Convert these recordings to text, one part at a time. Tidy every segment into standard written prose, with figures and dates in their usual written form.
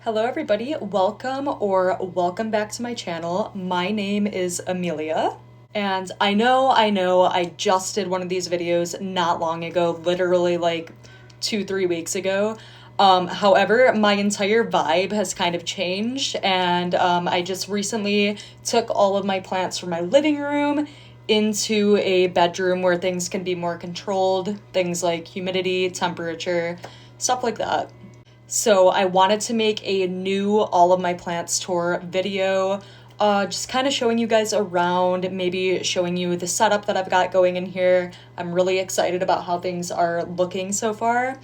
Hello everybody, welcome back to my channel. My name is Amelia, and I know, I just did one of these videos not long ago, literally like 2-3 weeks ago. However, my entire vibe has kind of changed, and I just recently took all of my plants from my living room into a bedroom where things can be more controlled, things like humidity, temperature, stuff like that. So I wanted to make a new all of my plants tour video, just kind of showing you guys around, maybe showing you the setup that I've got going in here. I'm really excited about how things are looking so far.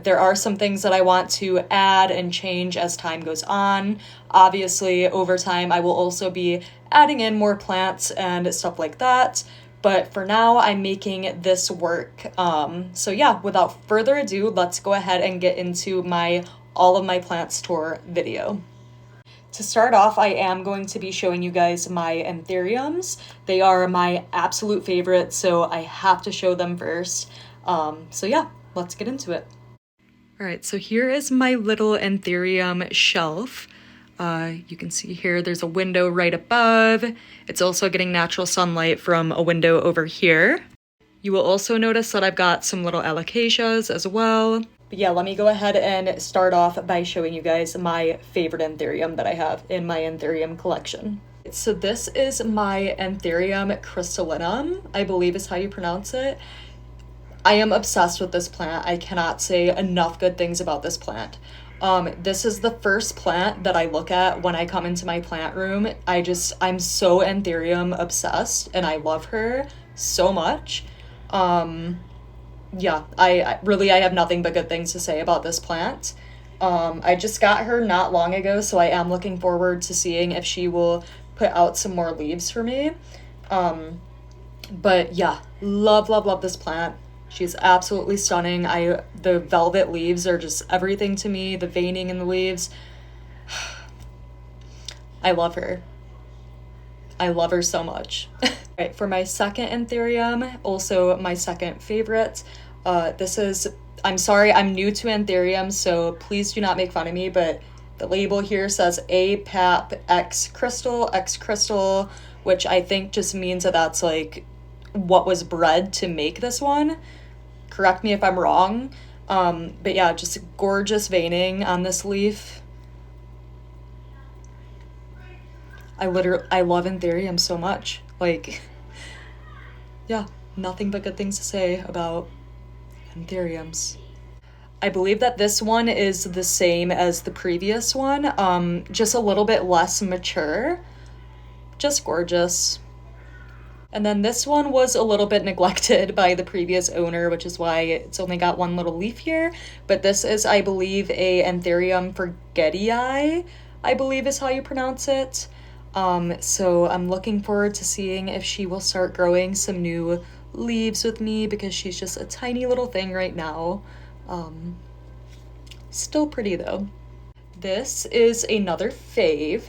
There are some things that I want to add and change as time goes on. Obviously, over time, I will also be adding in more plants and stuff like that. But for now, I'm making this work. So yeah, without further ado, let's go ahead and get into my all of my plants tour video. To start off, I am going to be showing you guys my Anthuriums. They are my absolute favorite, so I have to show them first. So yeah, let's get into it. All right, so here is my little Anthurium shelf. You can see here there's a window right above. It's also getting natural sunlight from a window over here. You will also notice that I've got some little Alocasias as well. But yeah, let me go ahead and start off by showing you guys my favorite Anthurium that I have in my Anthurium collection. So this is my Anthurium crystallinum, I believe is how you pronounce it. I am obsessed with this plant. I cannot say enough good things about this plant. This is the first plant that I look at when I come into my plant room. I'm so Anthurium obsessed, and I love her so much. Yeah, I have nothing but good things to say about this plant. I just got her not long ago, so I am looking forward to seeing if she will put out some more leaves for me. But yeah, love this plant. She's absolutely stunning. The velvet leaves are just everything to me. The veining in the leaves. I love her. I love her so much. Right, for my second Anthurium, also my second favorite, I'm sorry, I'm new to Anthurium, so please do not make fun of me, but the label here says APAP X crystal, which I think just means that that's like what was bred to make this one. Correct me if I'm wrong, but yeah, just gorgeous veining on this leaf. I love Anthurium so much. Like, yeah, nothing but good things to say about Anthuriums. I believe that this one is the same as the previous one, just a little bit less mature. Just gorgeous. And then this one was a little bit neglected by the previous owner, which is why it's only got one little leaf here. But this is, I believe, a Anthurium forgetii, I believe is how you pronounce it. So I'm looking forward to seeing if she will start growing some new leaves with me, because she's just a tiny little thing right now. Still pretty though. This is another fave.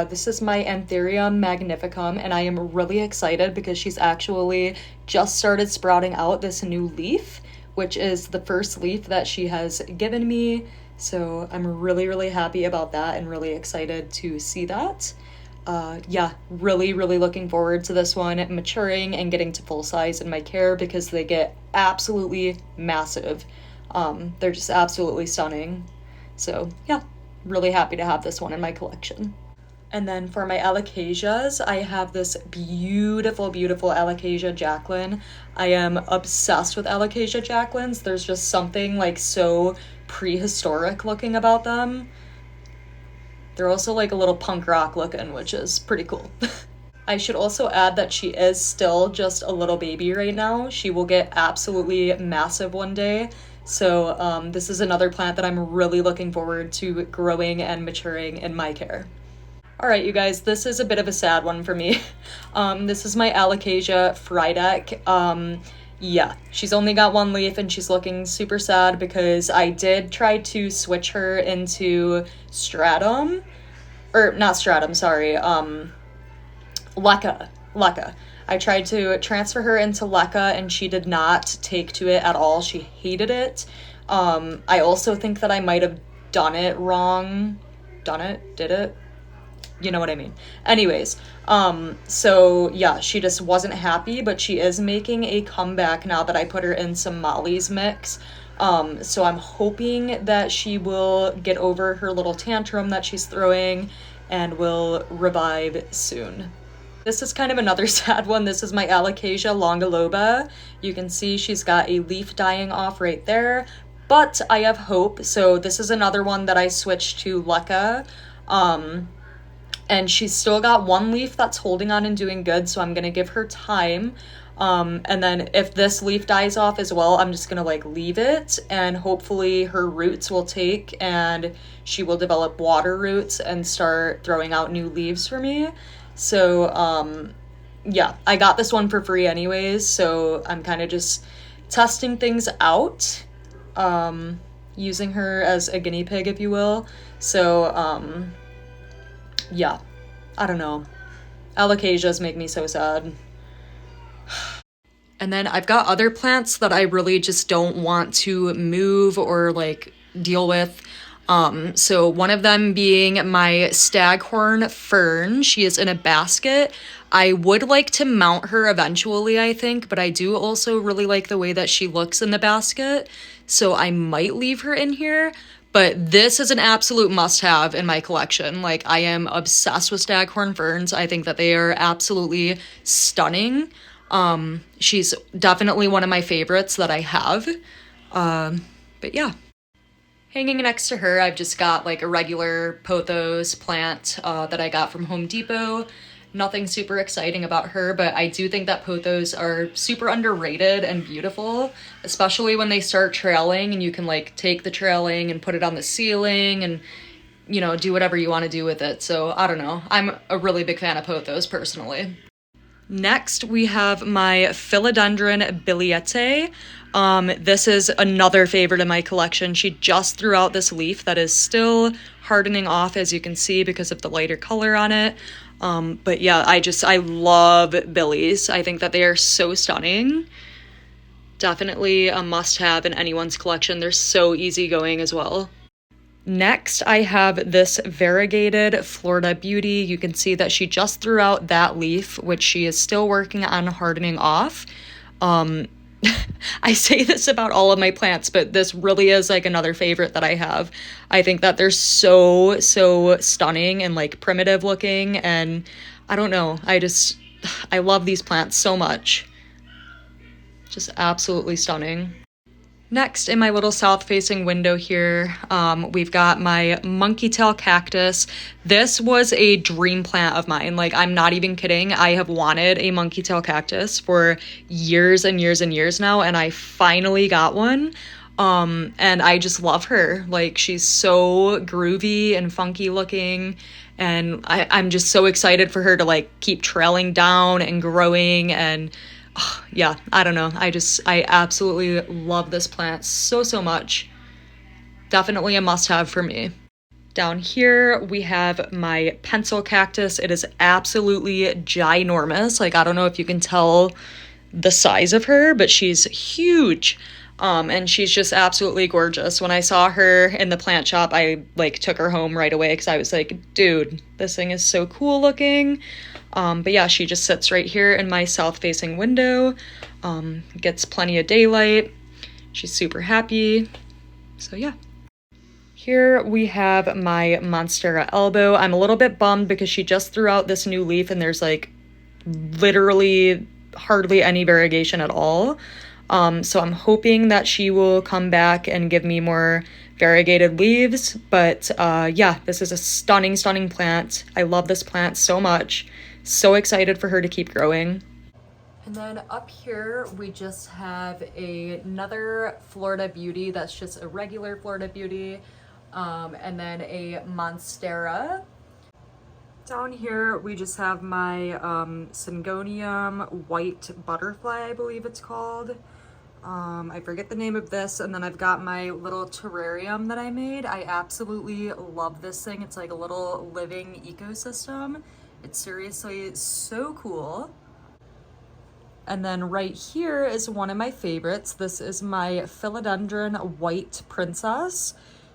This is my Anthurium magnificum, and I am really excited because she's actually just started sprouting out this new leaf, which is the first leaf that she has given me. So I'm really happy about that and really excited to see that. Yeah, really looking forward to this one maturing and getting to full size in my care, because they get absolutely massive. They're just absolutely stunning. So yeah, really happy to have this one in my collection. And then for my Alocasias, I have this beautiful Alocasia Jacqueline. I am obsessed with Alocasia Jacquelines. There's just something like so prehistoric looking about them. They're also like a little punk rock looking, which is pretty cool. I should also add that she is still just a little baby right now. She will get absolutely massive one day. So this is another plant that I'm really looking forward to growing and maturing in my care. All right, you guys, this is a bit of a sad one for me. This is my Alocasia Frydek. Yeah, she's only got one leaf and she's looking super sad because I did try to switch her into Stratum. Or not Stratum, sorry. Leca. I tried to transfer her into Leca and she did not take to it at all. She hated it. I also think that I might have done it wrong done it, did it. You know what I mean. Anyways, so yeah, she just wasn't happy, but she is making a comeback now that I put her in some Molly's mix. So I'm hoping that she will get over her little tantrum that she's throwing and will revive soon. This is kind of another sad one. This is my Alocasia longiloba. You can see she's got a leaf dying off right there, but I have hope. So this is another one that I switched to Leca. And she's still got one leaf that's holding on and doing good, so I'm gonna give her time. And then if this leaf dies off as well, I'm just gonna like leave it, and hopefully her roots will take and she will develop water roots and start throwing out new leaves for me. So yeah, I got this one for free anyways, so I'm kind of just testing things out, using her as a guinea pig, if you will. So yeah, I don't know. Alocasias make me so sad. And then I've got other plants that I really just don't want to move or like deal with. So one of them being my staghorn fern. She is in a basket. I would like to mount her eventually, I think, but I do also really like the way that she looks in the basket. So I might leave her in here. But this is an absolute must-have in my collection. Like, I am obsessed with staghorn ferns. I think that they are absolutely stunning. She's definitely one of my favorites that I have. But yeah. Hanging next to her, I've just got like a regular pothos plant that I got from Home Depot. Nothing super exciting about her, but I do think that pothos are super underrated and beautiful, especially when they start trailing and you can like take the trailing and put it on the ceiling and, you know, do whatever you want to do with it. So I don't know. I'm a really big fan of pothos personally. Next, we have my philodendron biliete. This is another favorite in my collection. She just threw out this leaf that is still hardening off, as you can see, because of the lighter color on it. But yeah, I love billies. I think that they are so stunning. Definitely a must-have in anyone's collection. They're so easygoing as well. Next, I have this variegated Florida Beauty. You can see that she just threw out that leaf, which she is still working on hardening off. I say this about all of my plants, but this really is like another favorite that I have. I think that they're so stunning and like primitive looking, and I don't know, I love these plants so much. Just absolutely stunning. Next, in my little south-facing window here, we've got my monkey tail cactus. This was a dream plant of mine. Like, I'm not even kidding. I have wanted a monkey tail cactus for years and years and years now, and I finally got one. And I just love her. Like, she's so groovy and funky looking, and I'm just so excited for her to, like, keep trailing down and growing, and yeah, I don't know. I absolutely love this plant so much. Definitely a must-have for me. Down here, we have my pencil cactus. It is absolutely ginormous. Like, I don't know if you can tell the size of her, but she's huge. And she's just absolutely gorgeous. When I saw her in the plant shop, I, like, took her home right away because I was like, dude, this thing is so cool looking. But yeah, she just sits right here in my south-facing window, gets plenty of daylight. She's super happy. So yeah. Here we have my monstera elbow. I'm a little bit bummed because she just threw out this new leaf and there's like literally hardly any variegation at all. So I'm hoping that she will come back and give me more variegated leaves. But yeah, this is a stunning plant. I love this plant so much. So excited for her to keep growing. And then up here, we just have another Florida Beauty that's just a regular Florida Beauty, and then a monstera. Down here, we just have my Syngonium white butterfly, I believe it's called. I forget the name of this, and then I've got my little terrarium that I made. I absolutely love this thing. It's like a little living ecosystem. It's seriously so cool. And then right here is one of my favorites. This is my philodendron white princess.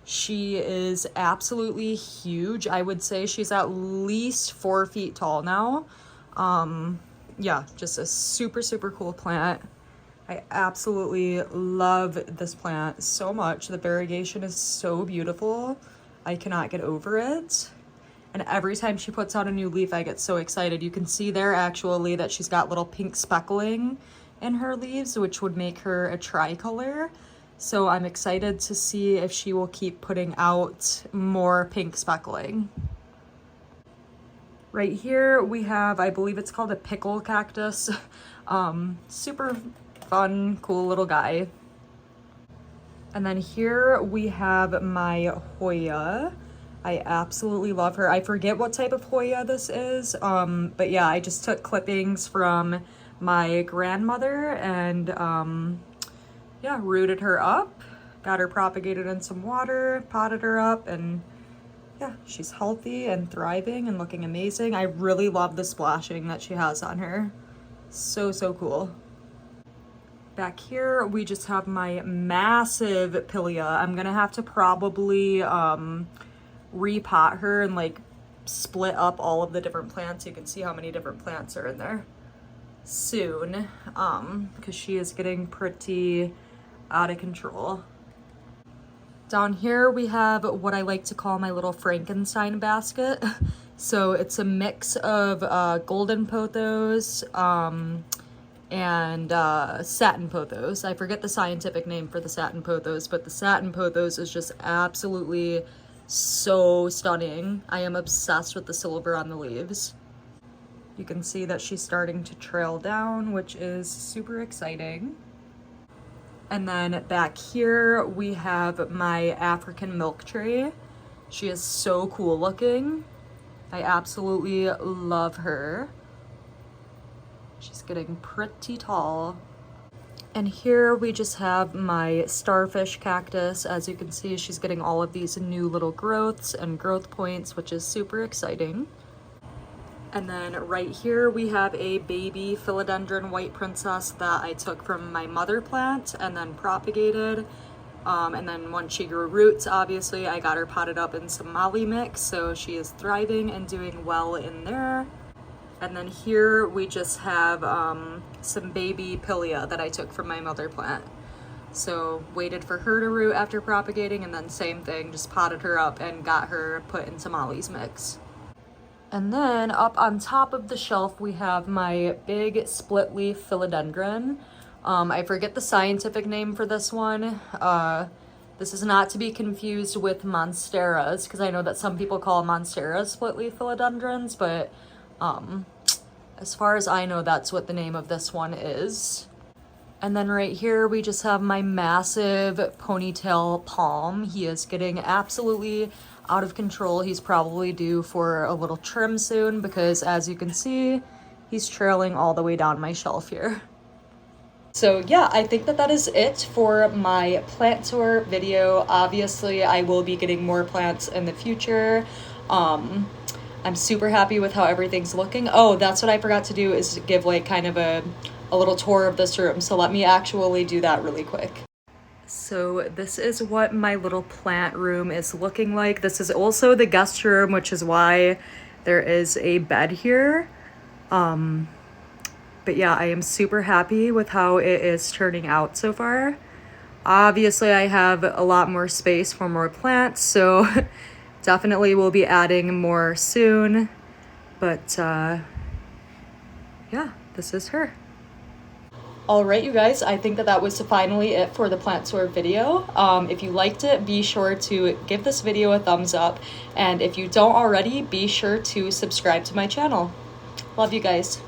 She is absolutely huge. I would say she's at least 4 feet tall now. Yeah, just a super, super cool plant. I absolutely love this plant so much. The variegation is so beautiful. I cannot get over it. And every time she puts out a new leaf, I get so excited. You can see there actually that she's got little pink speckling in her leaves, which would make her a tricolor. So I'm excited to see if she will keep putting out more pink speckling. Right here we have, I believe it's called a pickle cactus. Super fun, cool little guy. And then here we have my Hoya. I absolutely love her. I forget what type of Hoya this is, but yeah, I just took clippings from my grandmother and yeah, rooted her up, got her propagated in some water, potted her up, and yeah, she's healthy and thriving and looking amazing. I really love the splashing that she has on her. So, so cool. Back here, we just have my massive Pilia. I'm gonna have to probably repot her and like split up all of the different plants. You can see how many different plants are in there soon, because she is getting pretty out of control. Down here we have what I like to call my little Frankenstein basket. So it's a mix of golden pothos and satin pothos. I forget the scientific name for the satin pothos, but the satin pothos is just absolutely so stunning. I am obsessed with the silver on the leaves. You can see that she's starting to trail down, which is super exciting. And then back here we have my African milk tree. She is so cool looking. I absolutely love her. She's getting pretty tall. And here we just have my starfish cactus. As you can see, she's getting all of these new little growths and growth points, which is super exciting. And then right here we have a baby philodendron white princess that I took from my mother plant and then propagated. And then once she grew roots, obviously, I got her potted up in some molly mix, so she is thriving and doing well in there. And then here we just have some baby Pilia that I took from my mother plant. So waited for her to root after propagating, and then same thing, just potted her up and got her put into Molly's mix. And then up on top of the shelf, we have my big split leaf philodendron. I forget the scientific name for this one. This is not to be confused with monsteras, because I know that some people call monsteras split leaf philodendrons, but as far as I know, that's what the name of this one is. And then right here, we just have my massive ponytail palm. He is getting absolutely out of control. He's probably due for a little trim soon because, as you can see, he's trailing all the way down my shelf here. So yeah, I think that is it for my plant tour video. Obviously, I will be getting more plants in the future. I'm super happy with how everything's looking. Oh, that's what I forgot to do, is give like kind of a little tour of this room. So let me actually do that really quick. So this is what my little plant room is looking like. This is also the guest room, which is why there is a bed here. But yeah, I am super happy with how it is turning out so far. Obviously, I have a lot more space for more plants, so definitely will be adding more soon. But yeah, this is her. Alright, you guys, I think that was finally it for the plant tour video. If you liked it, be sure to give this video a thumbs up. And if you don't already, be sure to subscribe to my channel. Love you guys.